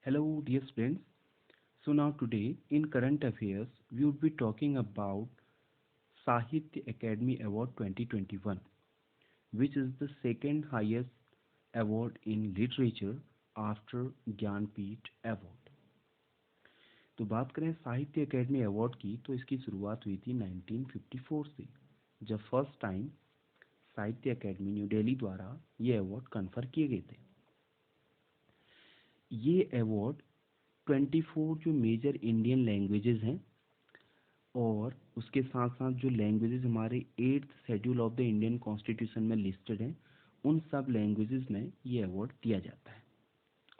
Hello, dear friends. So now today in current affairs, we would be talking about Sahitya Academy Award 2021, which is the second highest award in literature after Jnanpith award. तो बात करें साहित्य academy award की, तो इसकी शुरुआत हुई थी 1954 से, जब फर्स्ट टाइम साहित्य एकेडमी न्यू दिल्ली द्वारा ये अवार्ड कन्फर किए गए थे। ये अवार्ड 24 जो मेजर इंडियन लैंग्वेजेस हैं और उसके साथ साथ जो लैंग्वेजेस हमारे 8th schedule of the Indian constitution में लिस्टेड हैं, उन सब लैंग्वेजेस में ये अवार्ड दिया जाता है।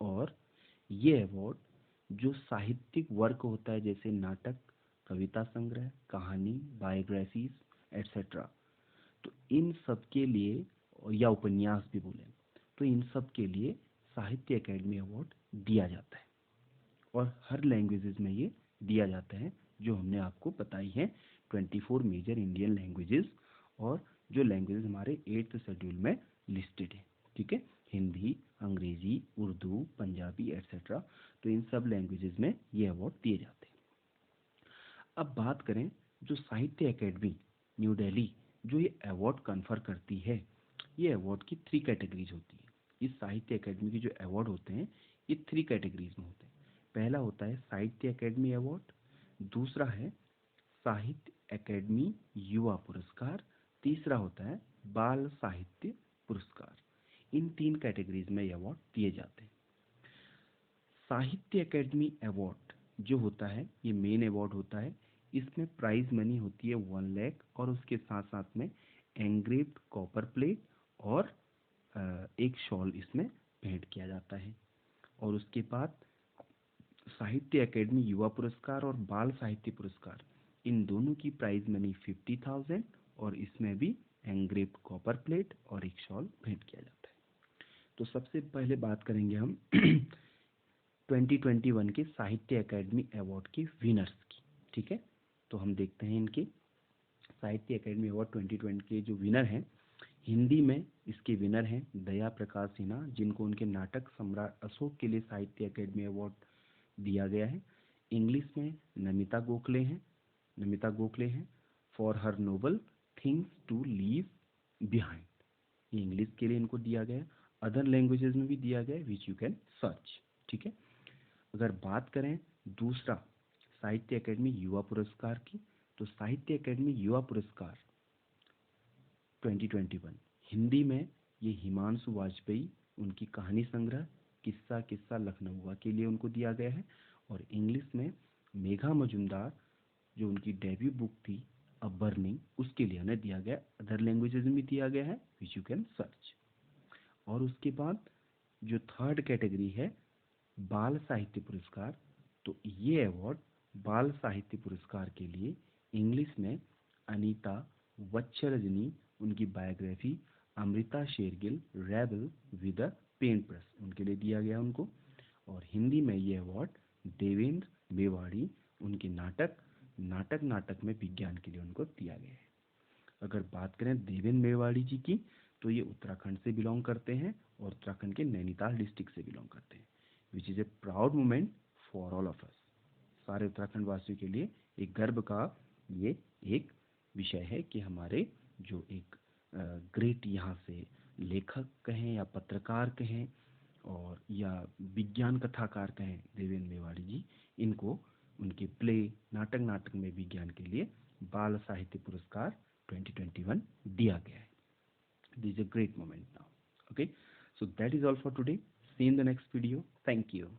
और ये अवार्ड जो साहित्यिक वर्क होता है, जैसे नाटक, कविता संग्रह, कहानी, बायोग्राफीज एट्सेट्रा, तो इन सब के लिए, या उपन्यास भी बोलें, तो इन सब के लिए साहित्य एकेडमी अवार्ड दिया जाता है। और हर लैंग्वेजेस में ये दिया जाता है, जो हमने आपको बताई है 24 मेजर इंडियन लैंग्वेजेस, और जो लैंग्वेजेस हमारे 8th शेड्यूल में लिस्टेड है। ठीक है, हिंदी, अंग्रेजी, उर्दू, पंजाबी एट्सेट्रा, तो इन सब लैंग्वेजेस में ये अवार्ड दिए जाते हैं। अब बात करें जो साहित्य एकेडमी न्यू दिल्ली जो ये अवार्ड कन्फर करती है, ये अवार्ड की 3 कैटेगरीज होती है। इस साहित्य एकेडमी के जो अवार्ड होते हैं, ये 3 कैटेगरीज में होते हैं। पहला होता है साहित्य एकेडमी अवार्ड, दूसरा है साहित्य एकेडमी युवा पुरस्कार, तीसरा होता है बाल साहित्य पुरस्कार। इन 3 कैटेगरीज में ये अवार्ड दिए जाते हैं। साहित्य एकेडमी अवार्ड जो होता है, ये मेन अवार्ड होता है। इसमें प्राइज मनी होती है 1 लाख, और उसके साथ साथ में एंग्रेव्ड कॉपर प्लेट और एक शॉल इसमें भेंट किया जाता है। और उसके बाद साहित्य एकेडमी युवा पुरस्कार और बाल साहित्य पुरस्कार, इन दोनों की प्राइज मनी 50,000, और इसमें भी एंग्रेव्ड कॉपर प्लेट और एक शॉल भेंट किया जाता है। तो सबसे पहले बात करेंगे हम 2021 के साहित्य एकेडमी अवार्ड के विनर्स की। ठीक है, तो हम देखते हैं इनके साहित्य एकेडमी अवार्ड 2020 के जो विनर हैं। हिंदी में इसके विनर हैं दया प्रकाश सिन्हा, जिनको उनके नाटक सम्राट अशोक के लिए साहित्य एकेडमी अवार्ड दिया गया है। इंग्लिश में नमिता गोखले हैं for her noble things to leave behind, ये इंग्लिश के लिए इनको दिया गया है। अदर लैंग्वेजेस में भी दिया गया है, विच यू कैन सर्च। ठीक है, अगर बात करें दूसरा साहित्य एकेडमी युवा पुरस्कार की, तो साहित्य एकेडमी युवा पुरस्कार 2021 हिंदी में ये हिमांशु वाजपेयी, उनकी कहानी संग्रह किस्सा किस्सा लखनऊआ के लिए उनको दिया गया है। और इंग्लिश में मेघा मजुमदार, जो उनकी डेब्यू बुक थी अ बर्निंग, उसके लिए उन्हें दिया गया। अदर लैंग्वेजेस में भी दिया गया है, विच यू कैन सर्च। और उसके बाद जो थर्ड कैटेगरी है बाल साहित्य पुरस्कार, तो ये अवार्ड बाल साहित्य पुरस्कार के लिए इंग्लिश में अनीता वत्सरजनी, उनकी biography Amrita Shergil rebel with a paint brush, उनके लिए दिया गया उनको। और हिंदी में ये अवार्ड देवेंद्र मेवाड़ी, उनके नाटक नाटक नाटक में विज्ञान के लिए उनको दिया गया है। अगर बात करें देवेंद्र मेवाड़ी जी की, तो ये उत्तराखंड से बिलोंग करते हैं और उत्तराखंड के नैनीताल डिस्ट्रिक्ट से बिलोंग करते हैं, which is a proud moment for all of us. सारे उत्तराखंड वासियों के लिए एक गर्व का ये एक विषय है कि हमारे जो एक ग्रेट यहाँ से लेखक कहें या पत्रकार कहें और या विज्ञान कथाकार कहें, देवेंद्र मेवाड़ी जी, इनको उनके प्ले नाटक नाटक में विज्ञान के लिए बाल साहित्य पुरस्कार 2021 दिया गया है। This is a great moment now. Okay, so that is all for today. See you in the next video. Thank you.